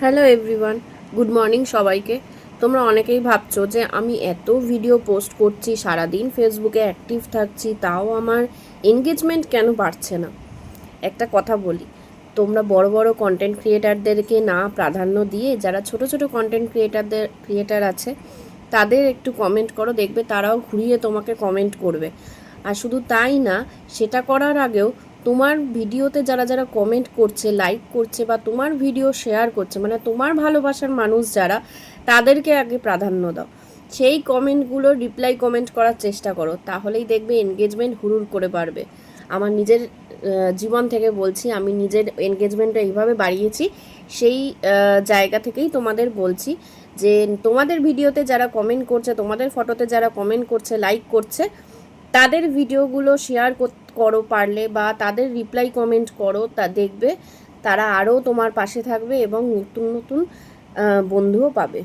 Hello everyone, good morning সবাইকে। তোমরা অনেকেই ভাবছো যে আমি এত ভিডিও পোস্ট করছি, সারাদিন ফেসবুকে অ্যাক্টিভ থাকছি, তাও আমার এনগেজমেন্ট কেন বাড়ছে না। একটা কথা বলি, তোমরা বড় বড় কন্টেন্ট ক্রিয়েটারদেরকে না প্রাধান্য দিয়ে যারা ছোট ছোট কন্টেন্ট ক্রিয়েটার আছে তাদের একটু কমেন্ট করো, দেখবে তারাও ঘুরিয়ে তোমাকে কমেন্ট করবে। আর শুধু তাই না, সেটা করার আগেও তোমার ভিডিওতে যারা যারা কমেন্ট করছে, লাইক করছে বা তোমার ভিডিও শেয়ার করছে, মানে তোমার ভালোবাসার মানুষ যারা, তাদেরকে আগে প্রাধান্য দাও। সেই কমেন্টগুলো রিপ্লাই কমেন্ট করার চেষ্টা করো, তাহলেই দেখবে এনগেজমেন্ট হুড়ুর করে বাড়বে। আমার নিজের জীবন থেকে বলছি, আমি নিজের এনগেজমেন্টটা এইভাবে বাড়িয়েছি, সেই জায়গা থেকেই তোমাদের বলছি যে তোমাদের ভিডিওতে যারা কমেন্ট করছে, তোমাদের ফটোতে যারা কমেন্ট করছে, লাইক করছে, তাদের ভিডিওগুলো শেয়ার করো পারলে, বা তাদের রিপ্লাই কমেন্ট করো, তা দেখবে তারা আরও তোমার পাশে থাকবে এবং নতুন নতুন বন্ধুও পাবে।